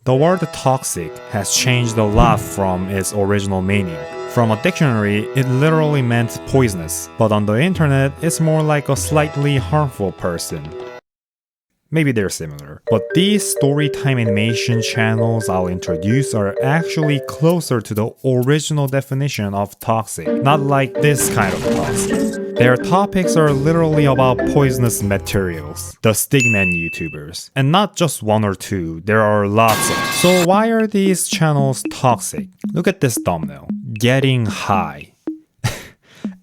The word toxic has changed a lot from its original meaning. From a dictionary, it literally meant poisonous, but on the internet, it's more like a slightly harmful person. Maybe they're similar. But these Storytime animation channels I'll introduce are actually closer to the original definition of toxic, not like this kind of toxic. Their topics are literally about poisonous materials, the Stigman YouTubers. And not just one or two, there are lots of. So why are these channels toxic? Look at this thumbnail. Getting high.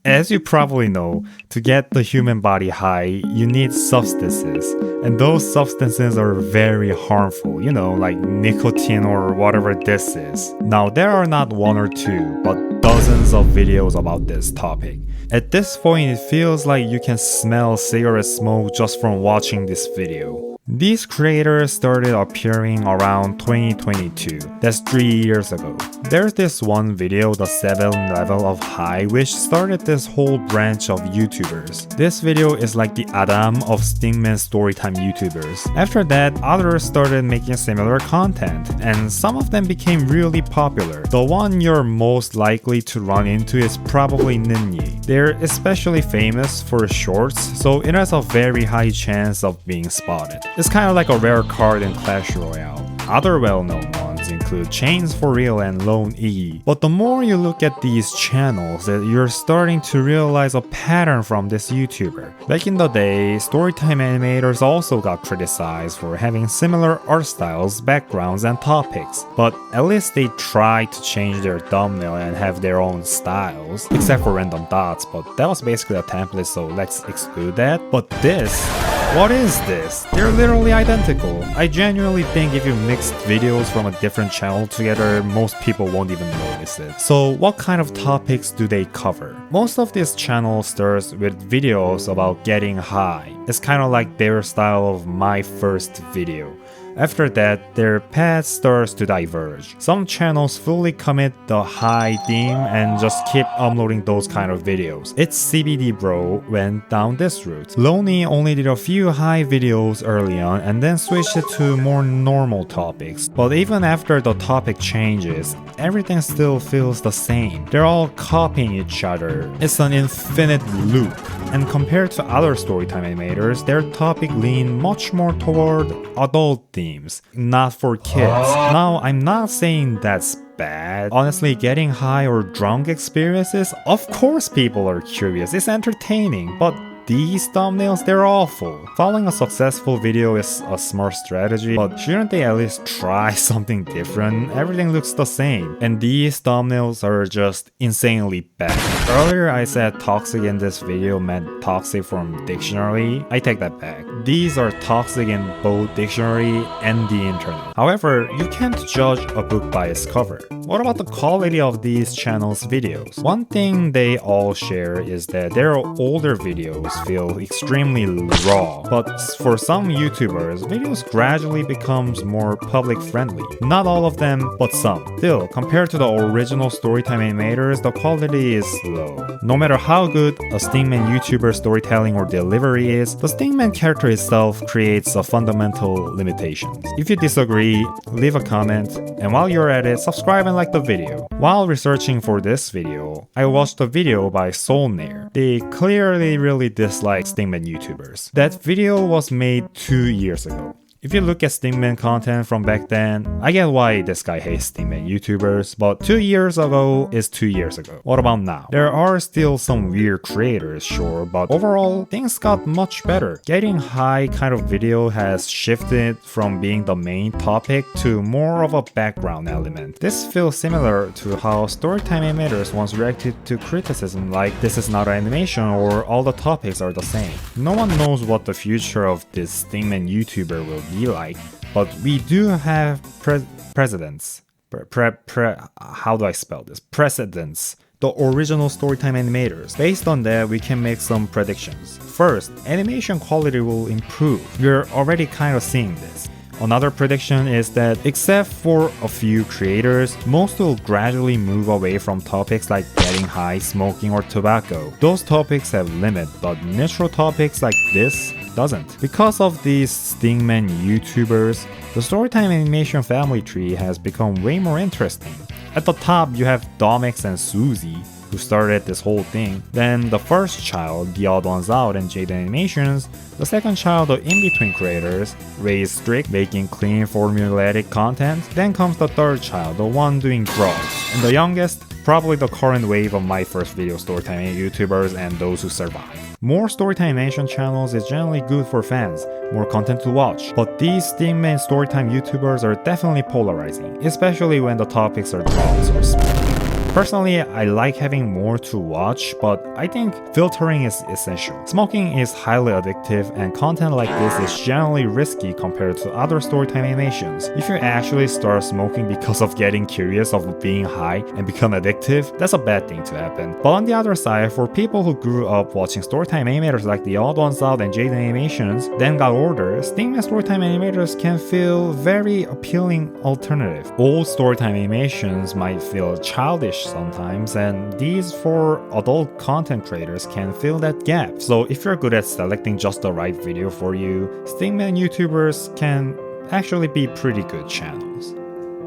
As you probably know, to get the human body high, you need substances. And those substances are very harmful, like nicotine or whatever this is. Now, there are not one or two, but dozens of videos about this topic. At this point, it feels like you can smell cigarette smoke just from watching this video. These creators started appearing around 2022, that's 3 years ago. There's this one video, the 7th level of high, which started this whole branch of YouTubers. This video is like the Adam of Stigman Storytime YouTubers. After that, others started making similar content, and some of them became really popular. The one you're most likely to run into is probably Ninyi. They're especially famous for shorts, so it has a very high chance of being spotted. It's kind of like a rare card in Clash Royale. Other well-known ones include Chains for Real and Lone E. But the more you look at these channels, you're starting to realize a pattern from this YouTuber. Back in the day, Storytime Animators also got criticized for having similar art styles, backgrounds, and topics. But at least they tried to change their thumbnail and have their own styles, except for random dots, but that was basically a template, so let's exclude that. But this, what is this? They're literally identical. I genuinely think if you mixed videos from a different channel together, most people won't even notice it. So what kind of topics do they cover? Most of this channel starts with videos about getting high. It's kind of like their style of my first video. After that, their path starts to diverge. Some channels fully commit the high theme and just keep uploading those kind of videos. It's CBD Bro went down this route. Loney only did a few high videos early on and then switched it to more normal topics. But even after the topic changes, everything still feels the same. They're all copying each other. It's an infinite loop. And compared to other Storytime animators, their topic lean much more toward adult themes, not for kids. Now, I'm not saying that's bad. Honestly, getting high or drunk experiences, of course people are curious, it's entertaining, but these thumbnails, they're awful. Following a successful video is a smart strategy, but shouldn't they at least try something different? Everything looks the same. And these thumbnails are just insanely bad. Earlier I said toxic in this video meant toxic from dictionary. I take that back. These are toxic in both dictionary and the internet. However, you can't judge a book by its cover. What about the quality of these channels' videos? One thing they all share is that their older videos feel extremely raw, but for some YouTubers, videos gradually becomes more public friendly. Not all of them, but some. Still, compared to the original Storytime animators, the quality is low. No matter how good a Stigman YouTuber storytelling or delivery is, the Stigman character itself creates a fundamental limitation. If you disagree, leave a comment, and while you're at it, subscribe and like the video. While researching for this video, I watched a video by Soulnair. They clearly really dislike Stigman YouTubers. That video was made 2 years ago. If you look at Stigman content from back then, I get why this guy hates Stigman YouTubers, but 2 years ago is 2 years ago. What about now? There are still some weird creators, sure, but overall, things got much better. Getting high kind of video has shifted from being the main topic to more of a background element. This feels similar to how Storytime animators once reacted to criticism like this is not an animation or all the topics are the same. No one knows what the future of this Stigman YouTuber will be like, but we do have precedents. How do I spell this? Precedents. The original Storytime animators. Based on that, we can make some predictions. First, animation quality will improve. We're already kind of seeing this. Another prediction is that except for a few creators, most will gradually move away from topics like getting high, smoking, or tobacco. Those topics have limit, but neutral topics like this doesn't. Because of these Stigman YouTubers, the Storytime animation family tree has become way more interesting. At the top, you have Domix and Suzy, who started this whole thing. Then the first child, The Odd Ones Out and Jade Animations. The second child, the in-between creators, Ray Strick, making clean formulaic content. Then comes the third child, the one doing drugs. And the youngest, probably the current wave of my first video Storytime YouTubers and those who survive. More Storytime animation channels is generally good for fans, more content to watch, but these Stigman Storytime YouTubers are definitely polarizing, especially when the topics are drugs or smoking. Personally, I like having more to watch, but I think filtering is essential. Smoking is highly addictive, and content like this is generally risky compared to other Storytime animations. If you actually start smoking because of getting curious of being high and become addictive, that's a bad thing to happen. But on the other side, for people who grew up watching Storytime animators like The Odd Ones Out and Jade Animations, then got older, Stigman Storytime animators can feel very appealing alternative. Old Storytime animations might feel childish sometimes, and these for adult content creators can fill that gap. So if you're good at selecting just the right video for you, Stigman YouTubers can actually be pretty good channels.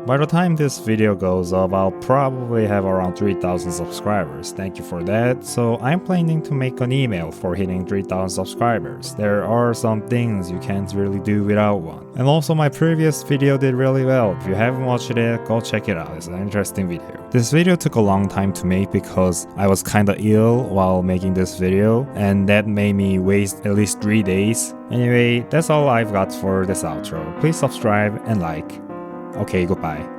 By the time this video goes up, I'll probably have around 3,000 subscribers. Thank you for that. So I'm planning to make an email for hitting 3,000 subscribers. There are some things you can't really do without one. And also my previous video did really well. If you haven't watched it, go check it out. It's an interesting video. This video took a long time to make because I was kinda ill while making this video, and that made me waste at least 3 days. Anyway, that's all I've got for this outro. Please subscribe and like. Okay, goodbye.